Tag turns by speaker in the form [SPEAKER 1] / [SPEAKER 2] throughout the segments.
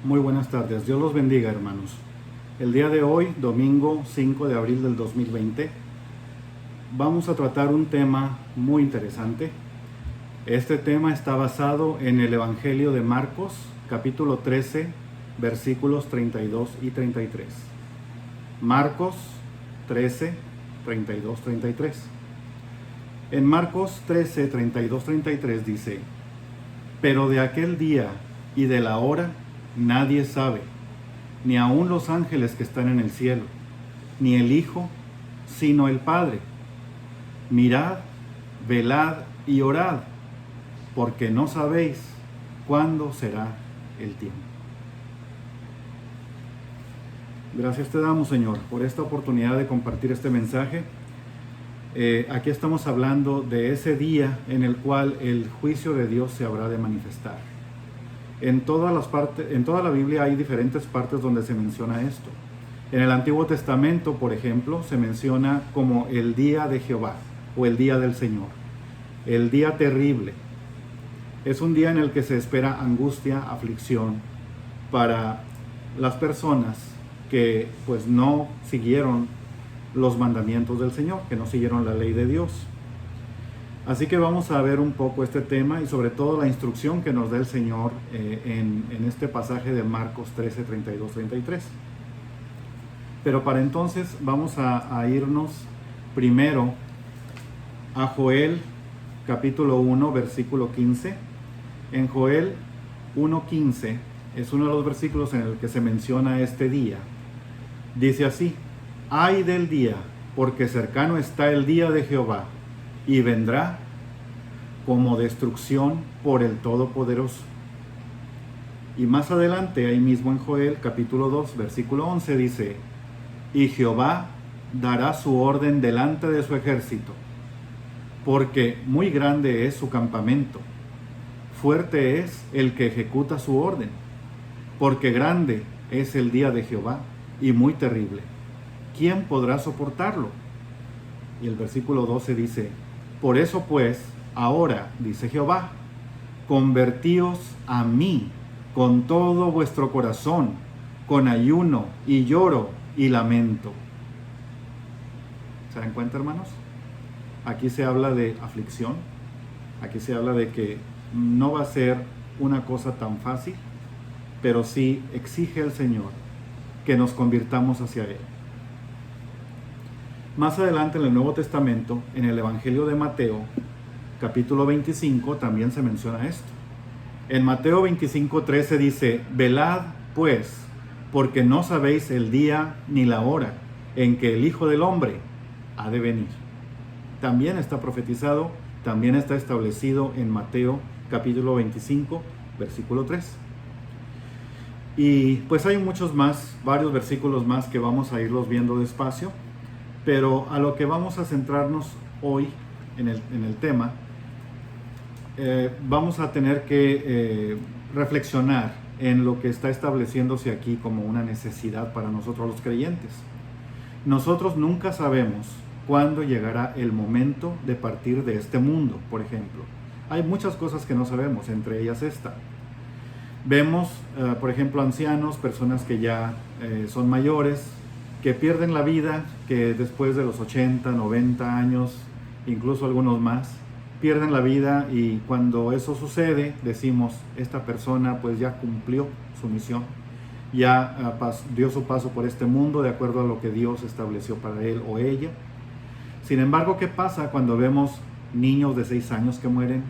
[SPEAKER 1] Muy buenas tardes, Dios los bendiga, hermanos. El día de hoy, domingo 5 de abril del 2020, vamos a tratar un tema muy interesante. Este tema está basado en el Evangelio de Marcos, capítulo 13, versículos 32 y 33. Marcos 13, 32, 33. En Marcos 13, 32, 33 dice: Pero de aquel día y de la hora nadie sabe, ni aun los ángeles que están en el cielo, ni el Hijo, sino el Padre. Mirad, velad y orad, porque no sabéis cuándo será el tiempo. Gracias te damos, Señor, por esta oportunidad de compartir este mensaje. Aquí estamos hablando de ese día en el cual el juicio de Dios se habrá de manifestar. En toda la Biblia hay diferentes partes donde se menciona esto. En el Antiguo Testamento, por ejemplo, se menciona como el día de Jehová o el día del Señor, el día terrible. Es un día en el que se espera angustia, aflicción para las personas que pues no siguieron los mandamientos del Señor, que no siguieron la ley de Dios. Así que vamos a ver un poco este tema y sobre todo la instrucción que nos da el Señor en este pasaje de Marcos 13, 32, 33. Pero para entonces vamos a irnos primero a Joel capítulo 1, versículo 15. En Joel 1:15 es uno de los versículos en el que se menciona este día. Dice así: Ay del día, porque cercano está el día de Jehová, y vendrá como destrucción por el Todopoderoso. Y más adelante, ahí mismo en Joel capítulo 2, versículo 11 dice: Y Jehová dará su orden delante de su ejército, porque muy grande es su campamento, fuerte es el que ejecuta su orden, porque grande es el día de Jehová y muy terrible. ¿Quién podrá soportarlo? Y el versículo 12 dice: Por eso pues, ahora, dice Jehová, convertíos a mí con todo vuestro corazón, con ayuno y lloro y lamento. ¿Se dan cuenta, hermanos? Aquí se habla de aflicción, aquí se habla de que no va a ser una cosa tan fácil, pero sí exige el Señor que nos convirtamos hacia Él. Más adelante en el Nuevo Testamento, en el Evangelio de Mateo, capítulo 25, también se menciona esto. En Mateo 25:13 dice: Velad pues, porque no sabéis el día ni la hora en que el Hijo del Hombre ha de venir. También está profetizado, también está establecido en Mateo capítulo 25, versículo 3. Y pues hay muchos más, varios versículos más que vamos a irlos viendo despacio, pero a lo que vamos a centrarnos hoy en el tema, vamos a tener que reflexionar en lo que está estableciéndose aquí como una necesidad para nosotros los creyentes. Nosotros nunca sabemos cuándo llegará el momento de partir de este mundo, por ejemplo. Hay muchas cosas que no sabemos, entre ellas esta. Vemos, por ejemplo, ancianos, personas que ya son mayores, que pierden la vida, que después de los 80, 90 años, incluso algunos más, pierden la vida, y cuando eso sucede decimos: esta persona pues ya cumplió su misión, ya dio su paso por este mundo de acuerdo a lo que Dios estableció para él o ella. Sin embargo, ¿qué pasa cuando vemos niños de 6 años que mueren?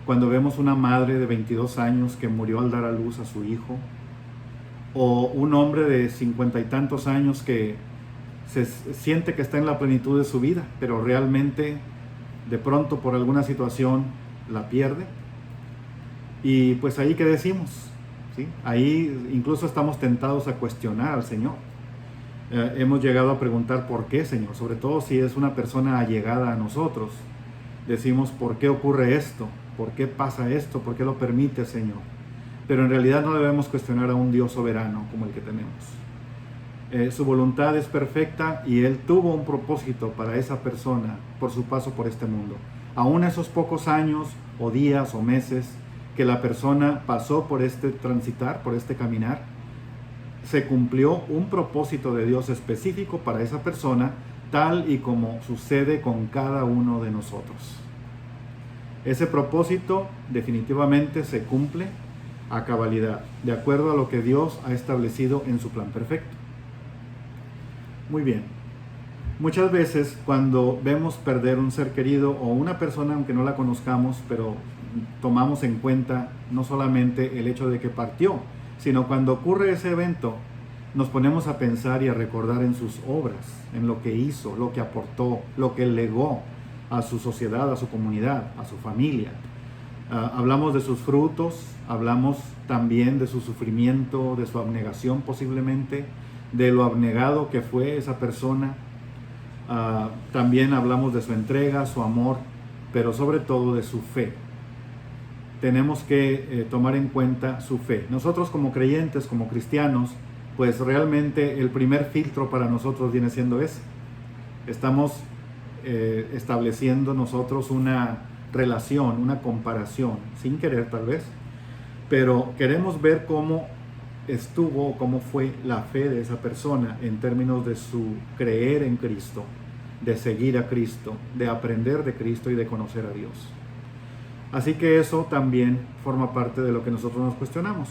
[SPEAKER 1] Cuando vemos una madre de 22 años que murió al dar a luz a su hijo, o un hombre de 50 y tantos años que se siente que está en la plenitud de su vida, pero realmente de pronto por alguna situación la pierde. Y pues ahí, ¿qué decimos? ¿Sí? Ahí incluso estamos tentados a cuestionar al Señor. Hemos llegado a preguntar: ¿por qué, Señor? Sobre todo si es una persona allegada a nosotros. Decimos: ¿por qué ocurre esto? ¿Por qué pasa esto? ¿Por qué lo permite, Señor? Pero en realidad no debemos cuestionar a un Dios soberano como el que tenemos. Su voluntad es perfecta y Él tuvo un propósito para esa persona por su paso por este mundo. Aún esos pocos años o días o meses que la persona pasó por este transitar, por este caminar, se cumplió un propósito de Dios específico para esa persona, tal y como sucede con cada uno de nosotros. Ese propósito definitivamente se cumple a cabalidad, de acuerdo a lo que Dios ha establecido en su plan perfecto. Muy bien. Muchas veces cuando vemos perder un ser querido o una persona, aunque no la conozcamos, pero tomamos en cuenta no solamente el hecho de que partió, sino cuando ocurre ese evento, nos ponemos a pensar y a recordar en sus obras, en lo que hizo, lo que aportó, lo que legó a su sociedad, a su comunidad, a su familia. Hablamos de sus frutos, hablamos también de su sufrimiento, de su abnegación posiblemente, de lo abnegado que fue esa persona. También hablamos de su entrega, su amor, pero sobre todo de su fe. Tenemos que tomar en cuenta su fe. Nosotros como creyentes, como cristianos, pues realmente el primer filtro para nosotros viene siendo ese. Estamos estableciendo nosotros una relación, una comparación, sin querer tal vez, pero queremos ver cómo estuvo, cómo fue la fe de esa persona en términos de su creer en Cristo, de seguir a Cristo, de aprender de Cristo y de conocer a Dios. Así que eso también forma parte de lo que nosotros nos cuestionamos.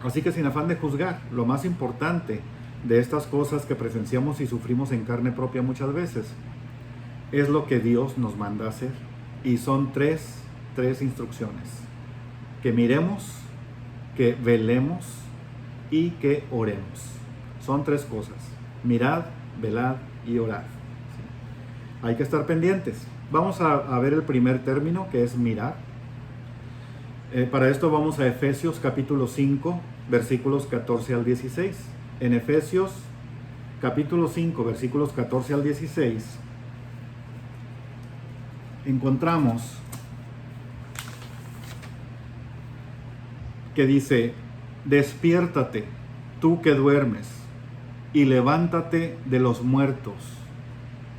[SPEAKER 1] Así que sin afán de juzgar, lo más importante de estas cosas que presenciamos y sufrimos en carne propia muchas veces es lo que Dios nos manda a hacer. Y son tres instrucciones: que miremos, que velemos y que oremos. Son tres cosas: mirad, velad y orad. ¿Sí? Hay que estar pendientes. Vamos a ver el primer término, que es mirar. Para esto vamos a Efesios capítulo 5, versículos 14 al 16. En Efesios capítulo 5, versículos 14 al 16, encontramos que dice: despiértate, tú que duermes, y levántate de los muertos,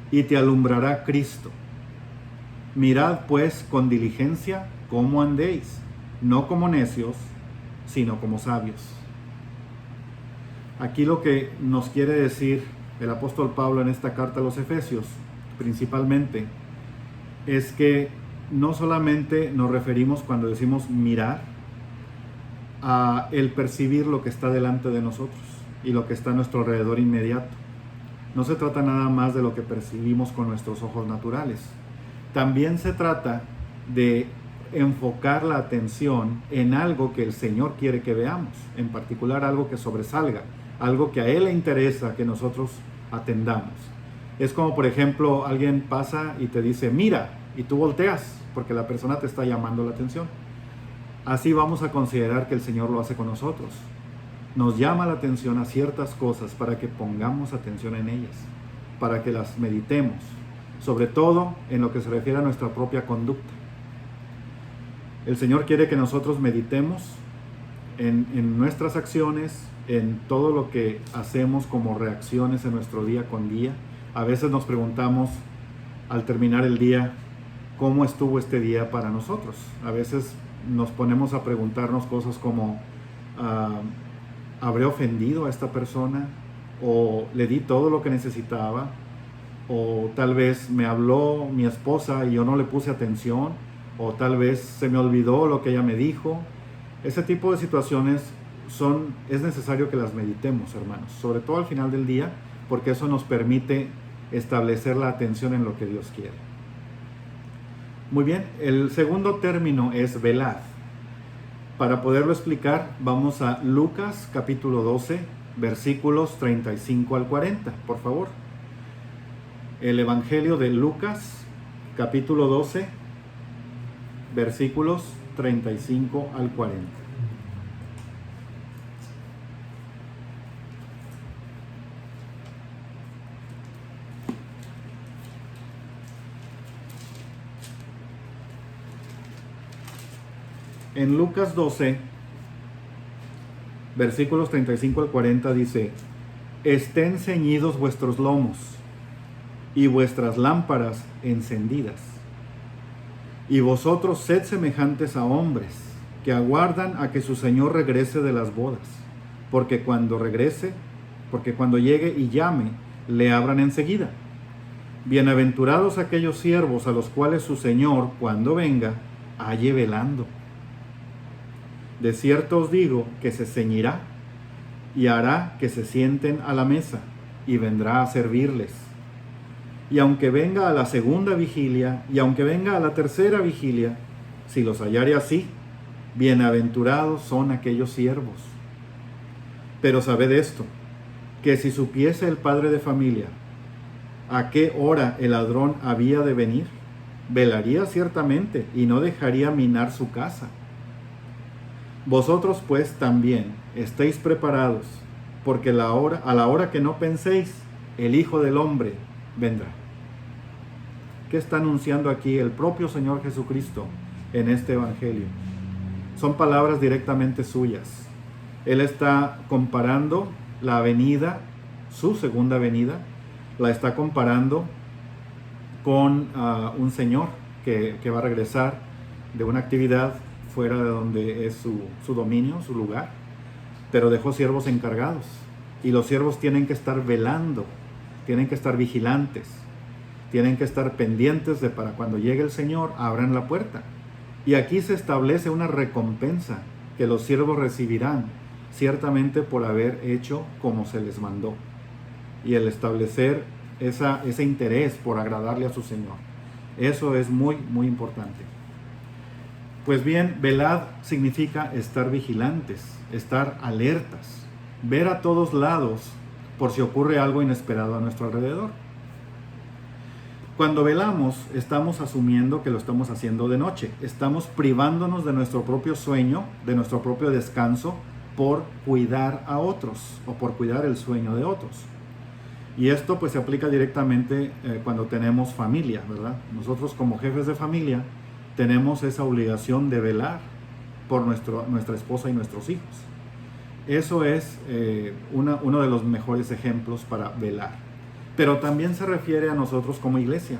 [SPEAKER 1] y te alumbrará Cristo. Mirad pues con diligencia cómo andéis, no como necios, sino como sabios. Aquí lo que nos quiere decir el apóstol Pablo en esta carta a los Efesios, principalmente, es que no solamente nos referimos, cuando decimos mirar, a el percibir lo que está delante de nosotros y lo que está a nuestro alrededor inmediato. No se trata nada más de lo que percibimos con nuestros ojos naturales. También se trata de enfocar la atención en algo que el Señor quiere que veamos, en particular algo que sobresalga, algo que a Él le interesa que nosotros atendamos. Es como, por ejemplo, alguien pasa y te dice mira, y tú volteas porque la persona te está llamando la atención. Así vamos a considerar que el Señor lo hace con nosotros. Nos llama la atención a ciertas cosas para que pongamos atención en ellas, para que las meditemos, sobre todo en lo que se refiere a nuestra propia conducta. El Señor quiere que nosotros meditemos en nuestras acciones, en todo lo que hacemos como reacciones en nuestro día con día. A veces nos preguntamos al terminar el día, ¿cómo estuvo este día para nosotros? A veces nos ponemos a preguntarnos cosas como, ¿habré ofendido a esta persona? ¿O le di todo lo que necesitaba? ¿O tal vez me habló mi esposa y yo no le puse atención? ¿O tal vez se me olvidó lo que ella me dijo? Ese tipo de situaciones es necesario que las meditemos, hermanos, sobre todo al final del día, porque eso nos permite establecer la atención en lo que Dios quiere. Muy bien, el segundo término es velad. Para poderlo explicar, vamos a Lucas capítulo 12, versículos 35 al 40, por favor. El Evangelio de Lucas capítulo 12, versículos 35 al 40. En Lucas 12, versículos 35 al 40 dice: estén ceñidos vuestros lomos y vuestras lámparas encendidas, y vosotros sed semejantes a hombres que aguardan a que su señor regrese de las bodas, porque cuando llegue y llame, le abran enseguida. Bienaventurados aquellos siervos a los cuales su señor, cuando venga, halle velando. De cierto os digo que se ceñirá y hará que se sienten a la mesa y vendrá a servirles. Y aunque venga a la segunda vigilia y aunque venga a la tercera vigilia, si los hallare así, bienaventurados son aquellos siervos. Pero sabed esto, que si supiese el padre de familia a qué hora el ladrón había de venir, velaría ciertamente y no dejaría minar su casa. Vosotros pues también estéis preparados, porque a la hora que no penséis, el Hijo del Hombre vendrá. ¿Qué está anunciando aquí el propio Señor Jesucristo en este Evangelio? Son palabras directamente suyas. Él está comparando la venida, su segunda venida, la está comparando con un señor que va a regresar de una actividad fuera de donde es su dominio, su lugar, pero dejó siervos encargados, y los siervos tienen que estar velando, tienen que estar vigilantes, tienen que estar pendientes de para cuando llegue el Señor abran la puerta. Y aquí se establece una recompensa que los siervos recibirán ciertamente por haber hecho como se les mandó, y el establecer ese interés por agradarle a su Señor. Eso es muy, muy importante. Pues bien, velad significa estar vigilantes, estar alertas, ver a todos lados por si ocurre algo inesperado a nuestro alrededor. Cuando velamos, estamos asumiendo que lo estamos haciendo de noche. Estamos privándonos de nuestro propio sueño, de nuestro propio descanso, por cuidar a otros o por cuidar el sueño de otros. Y esto pues se aplica directamente cuando tenemos familia, ¿verdad? Nosotros como jefes de familia tenemos esa obligación de velar por nuestra esposa y nuestros hijos. Eso es uno de los mejores ejemplos para velar. Pero también se refiere a nosotros como iglesia.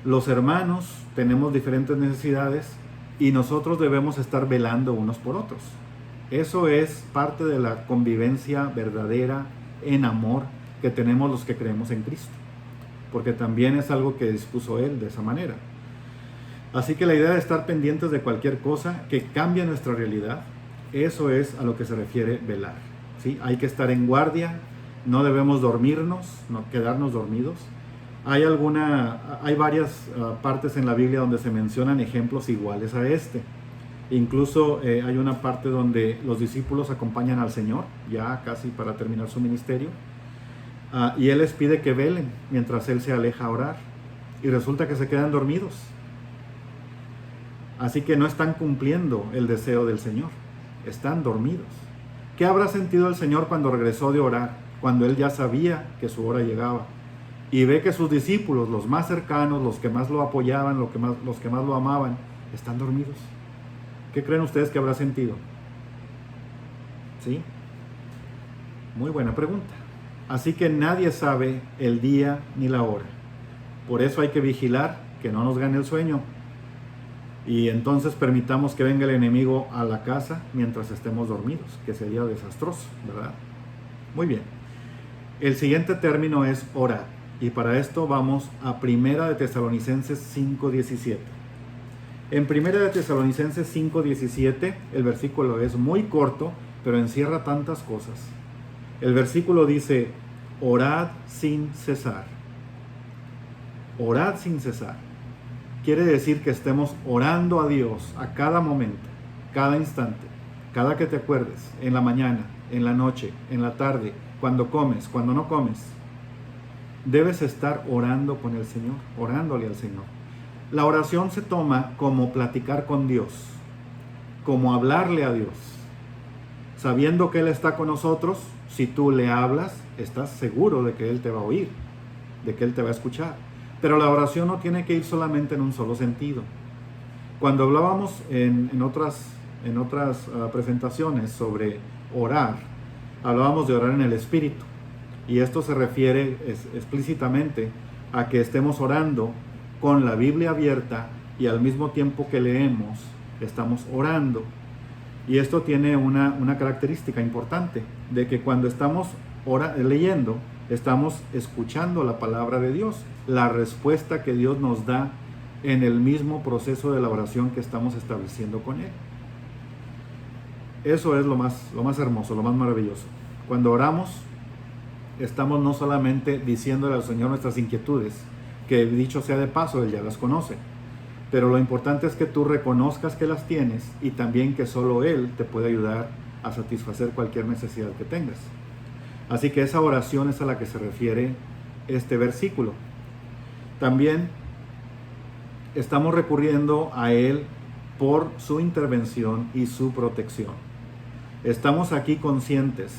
[SPEAKER 1] Los hermanos tenemos diferentes necesidades y nosotros debemos estar velando unos por otros. Eso es parte de la convivencia verdadera en amor que tenemos los que creemos en Cristo, porque también es algo que dispuso Él de esa manera. Así que la idea de estar pendientes de cualquier cosa que cambie nuestra realidad, eso es a lo que se refiere velar, ¿sí? Hay que estar en guardia, no debemos dormirnos, no quedarnos dormidos. Hay varias partes en la Biblia donde se mencionan ejemplos iguales a este. Incluso hay una parte donde los discípulos acompañan al Señor, ya casi para terminar su ministerio, y Él les pide que velen mientras Él se aleja a orar, y resulta que se quedan dormidos. Así que no están cumpliendo el deseo del Señor, están dormidos. ¿Qué habrá sentido el Señor cuando regresó de orar, cuando Él ya sabía que su hora llegaba, y ve que sus discípulos, los más cercanos, los que más lo apoyaban, los que más lo amaban, están dormidos? ¿Qué creen ustedes que habrá sentido? ¿Sí? Muy buena pregunta. Así que nadie sabe el día ni la hora. Por eso hay que vigilar que no nos gane el sueño. Y entonces permitamos que venga el enemigo a la casa mientras estemos dormidos, que sería desastroso, ¿verdad? Muy bien. El siguiente término es orar. Y para esto vamos a 1 de Tesalonicenses 5:17. En 1 de Tesalonicenses 5:17, el versículo es muy corto, pero encierra tantas cosas. El versículo dice, orad sin cesar. Orad sin cesar. Quiere decir que estemos orando a Dios a cada momento, cada instante, cada que te acuerdes, en la mañana, en la noche, en la tarde, cuando comes, cuando no comes. Debes estar orando con el Señor, orándole al Señor. La oración se toma como platicar con Dios, como hablarle a Dios. Sabiendo que Él está con nosotros, si tú le hablas, estás seguro de que Él te va a oír, de que Él te va a escuchar. Pero la oración no tiene que ir solamente en un solo sentido. Cuando hablábamos en otras presentaciones sobre orar, hablábamos de orar en el Espíritu. Y esto se refiere explícitamente a que estemos orando con la Biblia abierta y al mismo tiempo que leemos, estamos orando Y esto tiene una característica importante, de que cuando estamos leyendo, estamos escuchando la palabra de Dios, la respuesta que Dios nos da en el mismo proceso de la oración que estamos estableciendo con Él. Eso es lo más hermoso, lo más maravilloso. Cuando oramos, estamos no solamente diciéndole al Señor nuestras inquietudes, que dicho sea de paso, Él ya las conoce, pero lo importante es que tú reconozcas que las tienes y también que solo Él te puede ayudar a satisfacer cualquier necesidad que tengas. Así que esa oración es a la que se refiere este versículo. También estamos recurriendo a Él por su intervención y su protección. Estamos aquí conscientes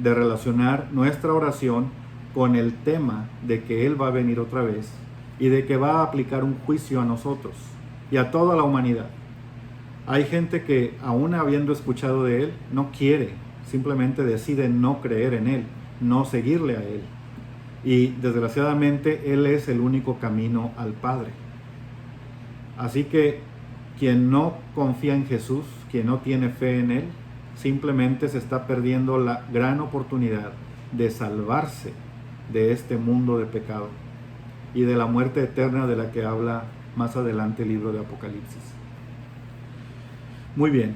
[SPEAKER 1] de relacionar nuestra oración con el tema de que Él va a venir otra vez y de que va a aplicar un juicio a nosotros y a toda la humanidad. Hay gente que, aún habiendo escuchado de Él, no quiere, simplemente decide no creer en Él, no seguirle a Él. Y desgraciadamente Él es el único camino al Padre. Así que quien no confía en Jesús, quien no tiene fe en Él, simplemente se está perdiendo la gran oportunidad de salvarse de este mundo de pecado y de la muerte eterna de la que habla más adelante el libro de Apocalipsis. Muy bien,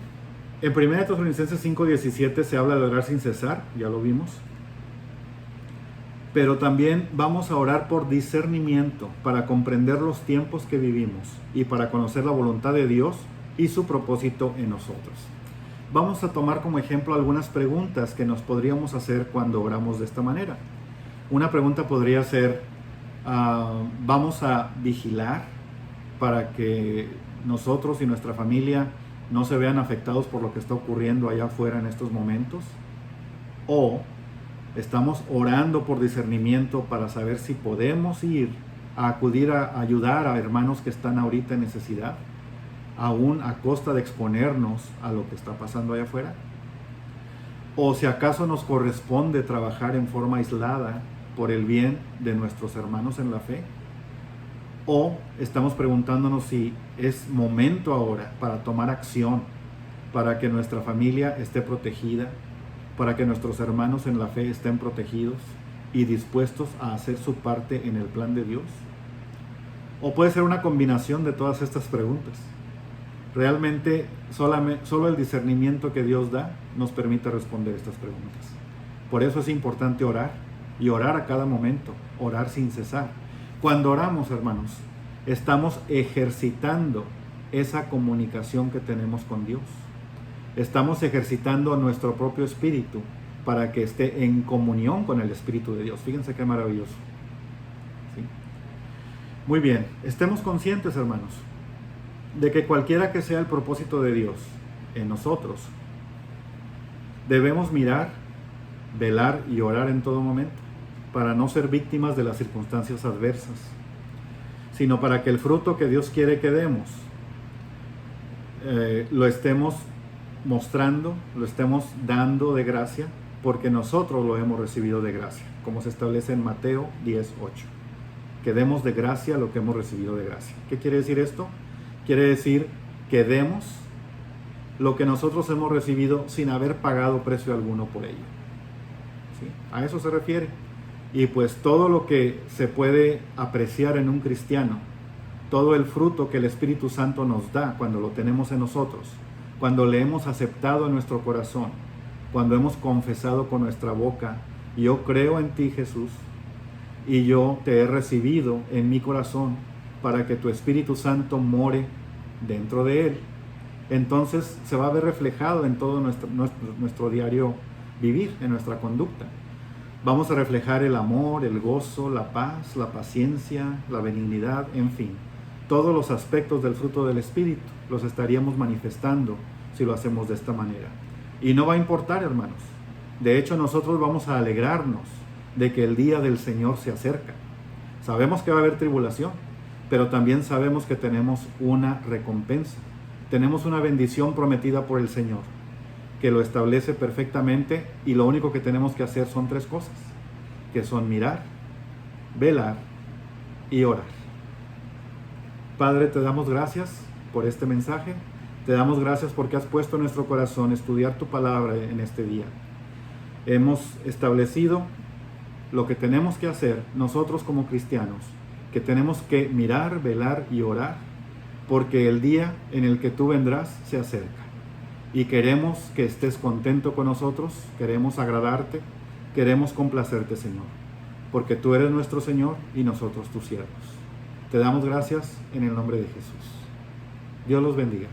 [SPEAKER 1] en 1 Tesalonicenses 5:17 se habla de orar sin cesar, ya lo vimos, pero también vamos a orar por discernimiento para comprender los tiempos que vivimos y para conocer la voluntad de Dios y su propósito en nosotros. Vamos a tomar como ejemplo algunas preguntas que nos podríamos hacer cuando oramos de esta manera. Una pregunta podría ser, ¿vamos a vigilar para que nosotros y nuestra familia no se vean afectados por lo que está ocurriendo allá afuera en estos momentos? ¿O estamos orando por discernimiento para saber si podemos ir a acudir a ayudar a hermanos que están ahorita en necesidad, aún a costa de exponernos a lo que está pasando allá afuera? ¿O si acaso nos corresponde trabajar en forma aislada por el bien de nuestros hermanos en la fe? ¿O estamos preguntándonos si es momento ahora para tomar acción, para que nuestra familia esté protegida, para que nuestros hermanos en la fe estén protegidos y dispuestos a hacer su parte en el plan de Dios? ¿O puede ser una combinación de todas estas preguntas? Realmente solo el discernimiento que Dios da nos permite responder estas preguntas. Por eso es importante orar, y orar a cada momento, orar sin cesar. Cuando oramos, hermanos, estamos ejercitando esa comunicación que tenemos con Dios. Estamos ejercitando nuestro propio espíritu para que esté en comunión con el Espíritu de Dios. Fíjense qué maravilloso. ¿Sí? Muy bien, estemos conscientes, hermanos, de que cualquiera que sea el propósito de Dios en nosotros, debemos mirar, velar y orar en todo momento para no ser víctimas de las circunstancias adversas, sino para que el fruto que Dios quiere que demos lo estemos mostrando, lo estemos dando de gracia, porque nosotros lo hemos recibido de gracia, como se establece en Mateo 10:8. Que demos de gracia lo que hemos recibido de gracia. ¿Qué quiere decir esto? Quiere decir que demos lo que nosotros hemos recibido sin haber pagado precio alguno por ello. ¿Sí? A eso se refiere. Y pues todo lo que se puede apreciar en un cristiano, todo el fruto que el Espíritu Santo nos da cuando lo tenemos en nosotros, cuando le hemos aceptado en nuestro corazón, cuando hemos confesado con nuestra boca, yo creo en ti, Jesús, y yo te he recibido en mi corazón para que tu Espíritu Santo more dentro de él. Entonces se va a ver reflejado en todo nuestro diario vivir, en nuestra conducta. Vamos a reflejar el amor, el gozo, la paz, la paciencia, la benignidad, en fin. Todos los aspectos del fruto del Espíritu los estaríamos manifestando si lo hacemos de esta manera. Y no va a importar, hermanos. De hecho, nosotros vamos a alegrarnos de que el día del Señor se acerca. Sabemos que va a haber tribulación, pero también sabemos que tenemos una recompensa. Tenemos una bendición prometida por el Señor, que lo establece perfectamente, y lo único que tenemos que hacer son 3 cosas, que son mirar, velar y orar. Padre, te damos gracias por este mensaje. Te damos gracias porque has puesto en nuestro corazón estudiar tu palabra en este día. Hemos establecido lo que tenemos que hacer nosotros como cristianos, que tenemos que mirar, velar y orar, porque el día en el que tú vendrás se acerca. Y queremos que estés contento con nosotros, queremos agradarte, queremos complacerte, Señor, porque tú eres nuestro Señor y nosotros tus siervos. Te damos gracias en el nombre de Jesús. Dios los bendiga.